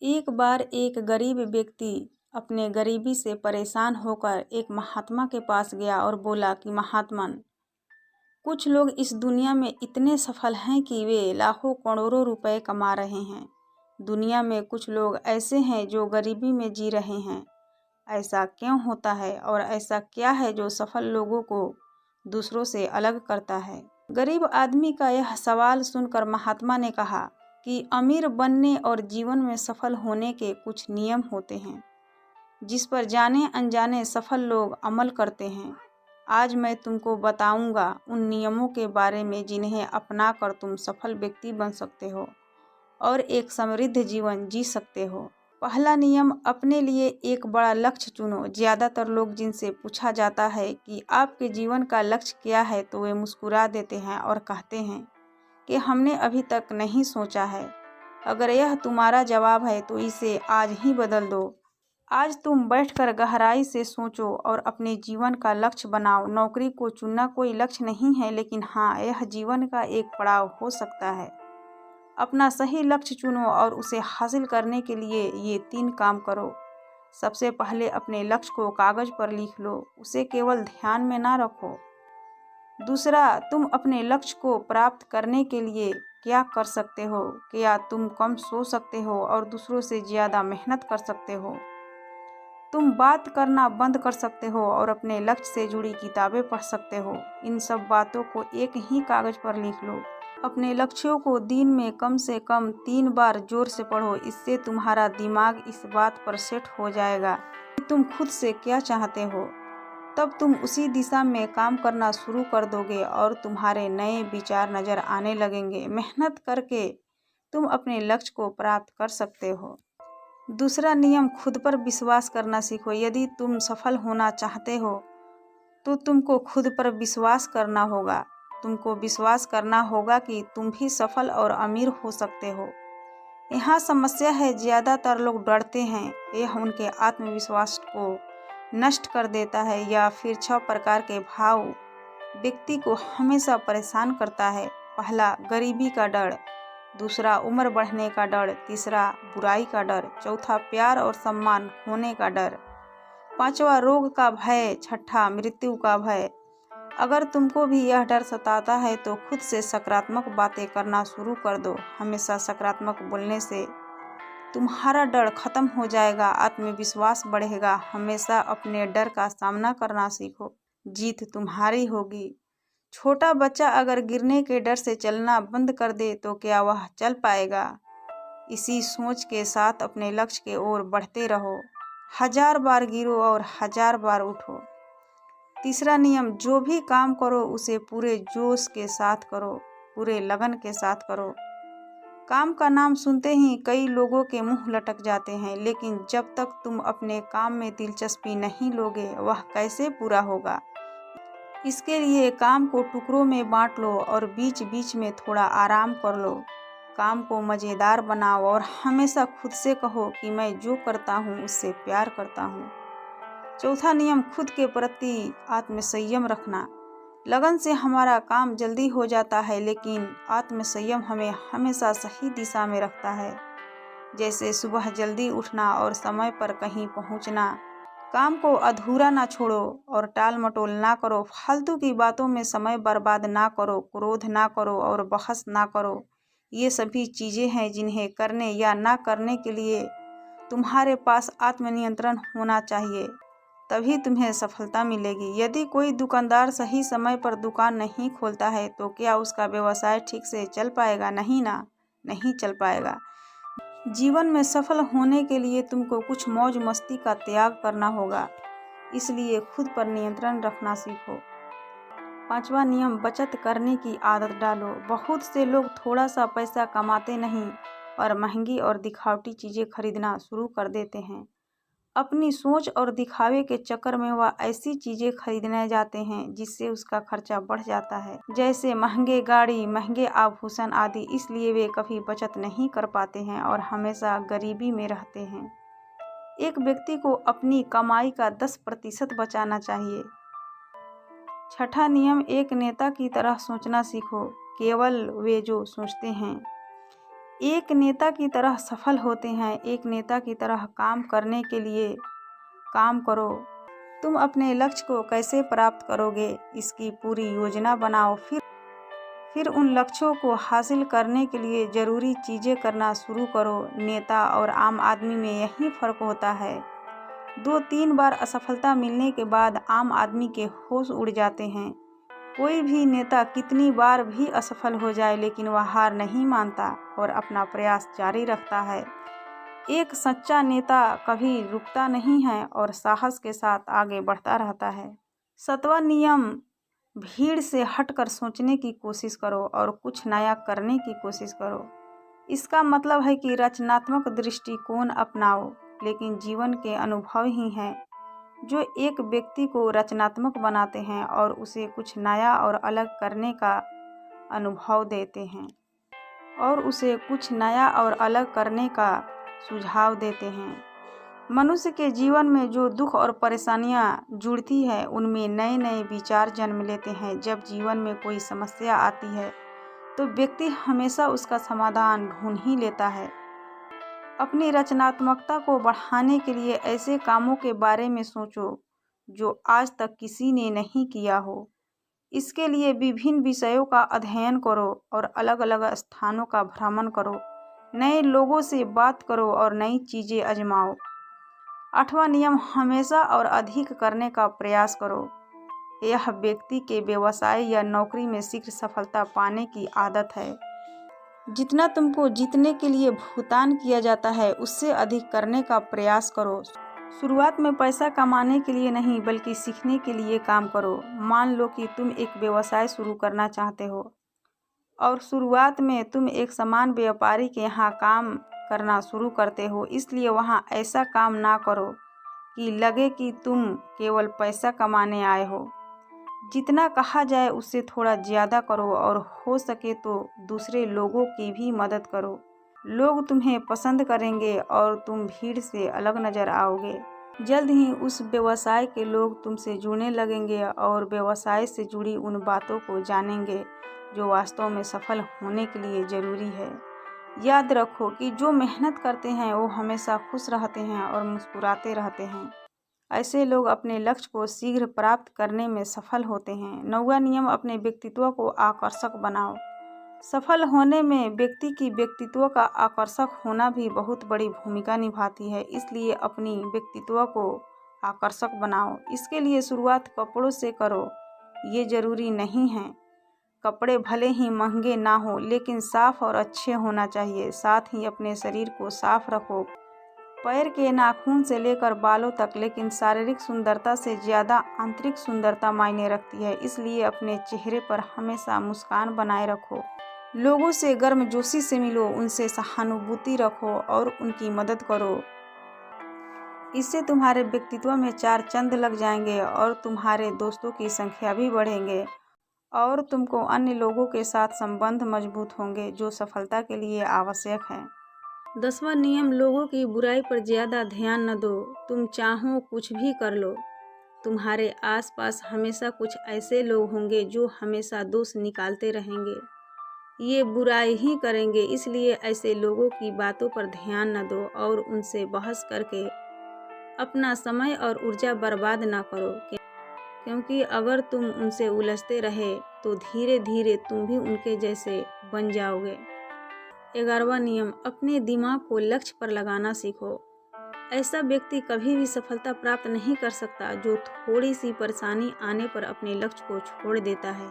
एक बार एक गरीब व्यक्ति अपने गरीबी से परेशान होकर एक महात्मा के पास गया और बोला कि महात्मन, कुछ लोग इस दुनिया में इतने सफल हैं कि वे लाखों करोड़ों रुपए कमा रहे हैं। दुनिया में कुछ लोग ऐसे हैं जो गरीबी में जी रहे हैं। ऐसा क्यों होता है और ऐसा क्या है जो सफल लोगों को दूसरों से अलग करता है? गरीब आदमी का यह सवाल सुनकर महात्मा ने कहा कि अमीर बनने और जीवन में सफल होने के कुछ नियम होते हैं जिस पर जाने अनजाने सफल लोग अमल करते हैं। आज मैं तुमको बताऊंगा उन नियमों के बारे में जिन्हें अपनाकर तुम सफल व्यक्ति बन सकते हो और एक समृद्ध जीवन जी सकते हो। पहला नियम, अपने लिए एक बड़ा लक्ष्य चुनो। ज़्यादातर लोग जिनसे पूछा जाता है कि आपके जीवन का लक्ष्य क्या है तो वे मुस्कुरा देते हैं और कहते हैं कि हमने अभी तक नहीं सोचा है। अगर यह तुम्हारा जवाब है तो इसे आज ही बदल दो। आज तुम बैठकर गहराई से सोचो और अपने जीवन का लक्ष्य बनाओ। नौकरी को चुनना कोई लक्ष्य नहीं है, लेकिन हाँ, यह जीवन का एक पड़ाव हो सकता है। अपना सही लक्ष्य चुनो और उसे हासिल करने के लिए ये 3 काम करो। सबसे पहले अपने लक्ष्य को कागज पर लिख लो, उसे केवल ध्यान में ना रखो। दूसरा, तुम अपने लक्ष्य को प्राप्त करने के लिए क्या कर सकते हो? क्या तुम कम सो सकते हो और दूसरों से ज़्यादा मेहनत कर सकते हो? तुम बात करना बंद कर सकते हो और अपने लक्ष्य से जुड़ी किताबें पढ़ सकते हो। इन सब बातों को एक ही कागज पर लिख लो। अपने लक्ष्यों को दिन में कम से कम 3 बार जोर से पढ़ो। इससे तुम्हारा दिमाग इस बात पर सेट हो जाएगा कि तुम खुद से क्या चाहते हो। तब तुम उसी दिशा में काम करना शुरू कर दोगे और तुम्हारे नए विचार नज़र आने लगेंगे। मेहनत करके तुम अपने लक्ष्य को प्राप्त कर सकते हो। दूसरा नियम, खुद पर विश्वास करना सीखो। यदि तुम सफल होना चाहते हो तो तुमको खुद पर विश्वास करना होगा। तुमको विश्वास करना होगा कि तुम भी सफल और अमीर हो सकते हो। यहाँ समस्या है, ज़्यादातर लोग डरते हैं। यह उनके आत्मविश्वास को नष्ट कर देता है। या फिर 6 प्रकार के भाव व्यक्ति को हमेशा परेशान करता है। पहला, गरीबी का डर। दूसरा, उम्र बढ़ने का डर। तीसरा, बुराई का डर। चौथा, प्यार और सम्मान खोने का डर। पांचवा, रोग का भय। छठा, मृत्यु का भय। अगर तुमको भी यह डर सताता है तो खुद से सकारात्मक बातें करना शुरू कर दो। हमेशा सकारात्मक बोलने से तुम्हारा डर खत्म हो जाएगा, आत्मविश्वास बढ़ेगा। हमेशा अपने डर का सामना करना सीखो, जीत तुम्हारी होगी। छोटा बच्चा अगर गिरने के डर से चलना बंद कर दे तो क्या वह चल पाएगा? इसी सोच के साथ अपने लक्ष्य की ओर बढ़ते रहो। 1000 बार गिरो और 1000 बार उठो। तीसरा नियम, जो भी काम करो उसे पूरे जोश के साथ करो, पूरे लगन के साथ करो। काम का नाम सुनते ही कई लोगों के मुंह लटक जाते हैं, लेकिन जब तक तुम अपने काम में दिलचस्पी नहीं लोगे वह कैसे पूरा होगा? इसके लिए काम को टुकड़ों में बांट लो और बीच बीच में थोड़ा आराम कर लो। काम को मज़ेदार बनाओ और हमेशा खुद से कहो कि मैं जो करता हूँ उससे प्यार करता हूँ। चौथा नियम, खुद के प्रति आत्मसंयम रखना। लगन से हमारा काम जल्दी हो जाता है, लेकिन आत्मसंयम हमें हमेशा सही दिशा में रखता है। जैसे सुबह जल्दी उठना और समय पर कहीं पहुंचना। काम को अधूरा ना छोड़ो और टाल मटोल ना करो। फालतू की बातों में समय बर्बाद ना करो, क्रोध ना करो और बहस ना करो। ये सभी चीज़ें हैं जिन्हें करने या ना करने के लिए तुम्हारे पास आत्मनियंत्रण होना चाहिए, तभी तुम्हें सफलता मिलेगी। यदि कोई दुकानदार सही समय पर दुकान नहीं खोलता है तो क्या उसका व्यवसाय ठीक से चल पाएगा? नहीं ना, नहीं चल पाएगा। जीवन में सफल होने के लिए तुमको कुछ मौज मस्ती का त्याग करना होगा, इसलिए खुद पर नियंत्रण रखना सीखो। पांचवा नियम, बचत करने की आदत डालो। बहुत से लोग थोड़ा सा पैसा कमाते नहीं और महंगी और दिखावटी चीज़ें खरीदना शुरू कर देते हैं। अपनी सोच और दिखावे के चक्कर में वह ऐसी चीज़ें खरीदने जाते हैं जिससे उसका खर्चा बढ़ जाता है, जैसे महंगे गाड़ी, महंगे आभूषण आदि। इसलिए वे कभी बचत नहीं कर पाते हैं और हमेशा गरीबी में रहते हैं। एक व्यक्ति को अपनी कमाई का 10% बचाना चाहिए। छठा नियम, एक नेता की तरह सोचना सीखो, केवल वे जो सोचते हैं। एक नेता की तरह सफल होते हैं। एक नेता की तरह काम करने के लिए काम करो। तुम अपने लक्ष्य को कैसे प्राप्त करोगे, इसकी पूरी योजना बनाओ। फिर उन लक्ष्यों को हासिल करने के लिए ज़रूरी चीज़ें करना शुरू करो। नेता और आम आदमी में यही फ़र्क होता है। 2-3 बार असफलता मिलने के बाद आम आदमी के होश उड़ जाते हैं। कोई भी नेता कितनी बार भी असफल हो जाए, लेकिन वह हार नहीं मानता और अपना प्रयास जारी रखता है। एक सच्चा नेता कभी रुकता नहीं है और साहस के साथ आगे बढ़ता रहता है। 7वां नियम, भीड़ से हटकर सोचने की कोशिश करो और कुछ नया करने की कोशिश करो। इसका मतलब है कि रचनात्मक दृष्टिकोण अपनाओ, लेकिन जीवन के अनुभव ही हैं जो एक व्यक्ति को रचनात्मक बनाते हैं और उसे कुछ नया और अलग करने का अनुभव देते हैं सुझाव देते हैं। मनुष्य के जीवन में जो दुख और परेशानियां जुड़ती है, उनमें नए नए विचार जन्म लेते हैं। जब जीवन में कोई समस्या आती है तो व्यक्ति हमेशा उसका समाधान ढूंढ ही लेता है। अपनी रचनात्मकता को बढ़ाने के लिए ऐसे कामों के बारे में सोचो जो आज तक किसी ने नहीं किया हो। इसके लिए विभिन्न विषयों का अध्ययन करो और अलग अलग स्थानों का भ्रमण करो। नए लोगों से बात करो और नई चीज़ें आजमाओ। 8वां नियम, हमेशा और अधिक करने का प्रयास करो। यह व्यक्ति के व्यवसाय या नौकरी में शीघ्र सफलता पाने की आदत है। जितना तुमको जीतने के लिए भुगतान किया जाता है, उससे अधिक करने का प्रयास करो। शुरुआत में पैसा कमाने के लिए नहीं, बल्कि सीखने के लिए काम करो। मान लो कि तुम एक व्यवसाय शुरू करना चाहते हो और शुरुआत में तुम एक सामान व्यापारी के यहाँ काम करना शुरू करते हो। इसलिए वहाँ ऐसा काम ना करो कि लगे कि तुम केवल पैसा कमाने आए हो। जितना कहा जाए उससे थोड़ा ज़्यादा करो और हो सके तो दूसरे लोगों की भी मदद करो। लोग तुम्हें पसंद करेंगे और तुम भीड़ से अलग नज़र आओगे। जल्द ही उस व्यवसाय के लोग तुमसे जुड़ने लगेंगे और व्यवसाय से जुड़ी उन बातों को जानेंगे जो वास्तव में सफल होने के लिए ज़रूरी है। याद रखो कि जो मेहनत करते हैं वो हमेशा खुश रहते हैं और मुस्कुराते रहते हैं। ऐसे लोग अपने लक्ष्य को शीघ्र प्राप्त करने में सफल होते हैं। 9वां नियम, अपने व्यक्तित्व को आकर्षक बनाओ। सफल होने में व्यक्ति की व्यक्तित्व का आकर्षक होना भी बहुत बड़ी भूमिका निभाती है। इसलिए अपनी व्यक्तित्व को आकर्षक बनाओ। इसके लिए शुरुआत कपड़ों से करो। ये जरूरी नहीं है कपड़े भले ही महंगे ना हो, लेकिन साफ और अच्छे होना चाहिए। साथ ही अपने शरीर को साफ रखो, पैर के नाखून से लेकर बालों तक। लेकिन शारीरिक सुंदरता से ज़्यादा आंतरिक सुंदरता मायने रखती है। इसलिए अपने चेहरे पर हमेशा मुस्कान बनाए रखो। लोगों से गर्मजोशी से मिलो, उनसे सहानुभूति रखो और उनकी मदद करो। इससे तुम्हारे व्यक्तित्व में 4 चांद लग जाएंगे और तुम्हारे दोस्तों की संख्या भी बढ़ेंगे और तुमको अन्य लोगों के साथ संबंध मजबूत होंगे, जो सफलता के लिए आवश्यक है। 10वां नियम, लोगों की बुराई पर ज़्यादा ध्यान न दो। तुम चाहो कुछ भी कर लो, तुम्हारे आसपास हमेशा कुछ ऐसे लोग होंगे जो हमेशा दोष निकालते रहेंगे। ये बुराई ही करेंगे। इसलिए ऐसे लोगों की बातों पर ध्यान न दो और उनसे बहस करके अपना समय और ऊर्जा बर्बाद ना करो, क्योंकि अगर तुम उनसे उलझते रहे तो धीरे धीरे तुम भी उनके जैसे बन जाओगे। 11वां नियम, अपने दिमाग को लक्ष्य पर लगाना सीखो। ऐसा व्यक्ति कभी भी सफलता प्राप्त नहीं कर सकता जो थोड़ी सी परेशानी आने पर अपने लक्ष्य को छोड़ देता है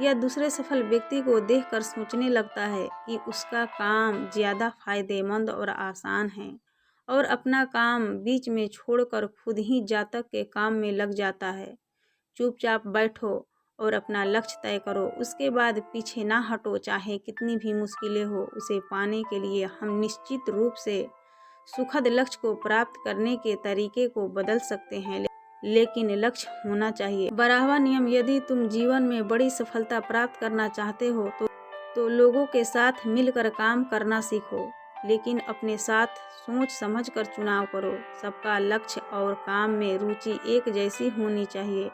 या दूसरे सफल व्यक्ति को देखकर सोचने लगता है कि उसका काम ज़्यादा फायदेमंद और आसान है और अपना काम बीच में छोड़कर खुद ही जातक के काम में लग जाता है। चुपचाप बैठो और अपना लक्ष्य तय करो, उसके बाद पीछे ना हटो। चाहे कितनी भी मुश्किलें हो, उसे पाने के लिए हम निश्चित रूप से सुखद लक्ष्य को प्राप्त करने के तरीके को बदल सकते हैं, लेकिन लक्ष्य होना चाहिए। 12वां नियम, यदि तुम जीवन में बड़ी सफलता प्राप्त करना चाहते हो तो लोगों के साथ मिलकर काम करना सीखो, लेकिन अपने साथ सोच समझ कर चुनाव करो। सबका लक्ष्य और काम में रुचि एक जैसी होनी चाहिए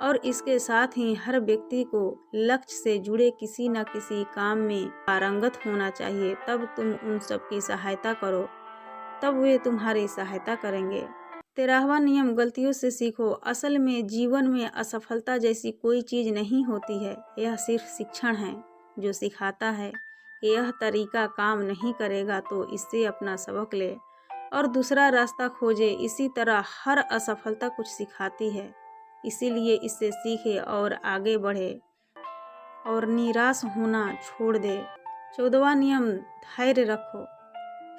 और इसके साथ ही हर व्यक्ति को लक्ष्य से जुड़े किसी न किसी काम में पारंगत होना चाहिए। तब तुम उन सब की सहायता करो, तब वे तुम्हारी सहायता करेंगे। 13वां नियम, गलतियों से सीखो। असल में जीवन में असफलता जैसी कोई चीज़ नहीं होती है। यह सिर्फ शिक्षण है जो सिखाता है कि यह तरीका काम नहीं करेगा तो इससे अपना सबक ले और दूसरा रास्ता खोजे। इसी तरह हर असफलता कुछ सिखाती है, इसीलिए इससे सीखे और आगे बढ़े और निराश होना छोड़ दे। 14वां नियम, धैर्य रखो।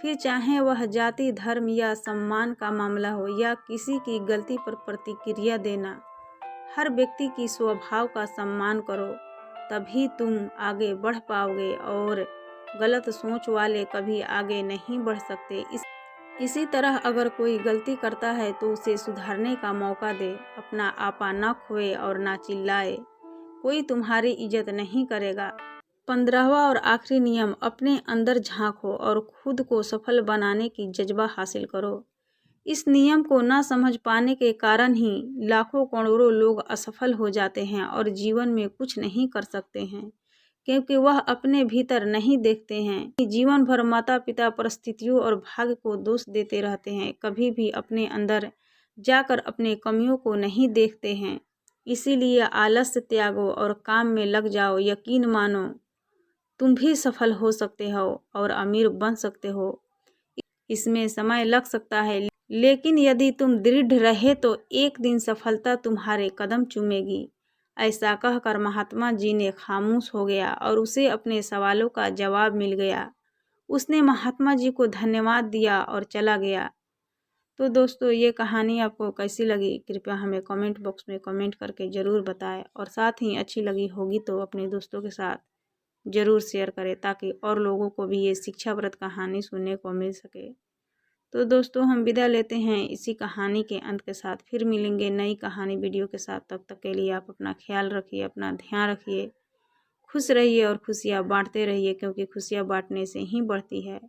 फिर चाहे वह जाति, धर्म या सम्मान का मामला हो या किसी की गलती पर प्रतिक्रिया देना, हर व्यक्ति की स्वभाव का सम्मान करो, तभी तुम आगे बढ़ पाओगे और गलत सोच वाले कभी आगे नहीं बढ़ सकते। इसी तरह अगर कोई गलती करता है तो उसे सुधारने का मौका दे। अपना आपा न खोए और ना चिल्लाए, कोई तुम्हारी इज्जत नहीं करेगा। 15वां और आखिरी नियम, अपने अंदर झांको और खुद को सफल बनाने की जज्बा हासिल करो। इस नियम को न समझ पाने के कारण ही लाखों करोड़ों लोग असफल हो जाते हैं और जीवन में कुछ नहीं कर सकते हैं, क्योंकि वह अपने भीतर नहीं देखते हैं। जीवन भर माता पिता, परिस्थितियों और भाग्य को दोष देते रहते हैं, कभी भी अपने अंदर जाकर अपने कमियों को नहीं देखते हैं। इसीलिए आलस्य त्यागो और काम में लग जाओ। यकीन मानो तुम भी सफल हो सकते हो और अमीर बन सकते हो। इसमें समय लग सकता है, लेकिन यदि तुम दृढ़ रहे तो एक दिन सफलता तुम्हारे कदम चूमेगी। ऐसा कहकर महात्मा जी ने खामोश हो गया और उसे अपने सवालों का जवाब मिल गया। उसने महात्मा जी को धन्यवाद दिया और चला गया। तो दोस्तों, ये कहानी आपको कैसी लगी कृपया हमें कमेंट बॉक्स में कमेंट करके ज़रूर बताएं और साथ ही अच्छी लगी होगी तो अपने दोस्तों के साथ ज़रूर शेयर करें ताकि और लोगों को भी ये शिक्षाप्रद कहानी सुनने को मिल सके। तो दोस्तों, हम विदा लेते हैं इसी कहानी के अंत के साथ। फिर मिलेंगे नई कहानी वीडियो के साथ। तब तक के लिए आप अपना ख्याल रखिए, अपना ध्यान रखिए, खुश रहिए और खुशियाँ बांटते रहिए, क्योंकि खुशियाँ बांटने से ही बढ़ती है।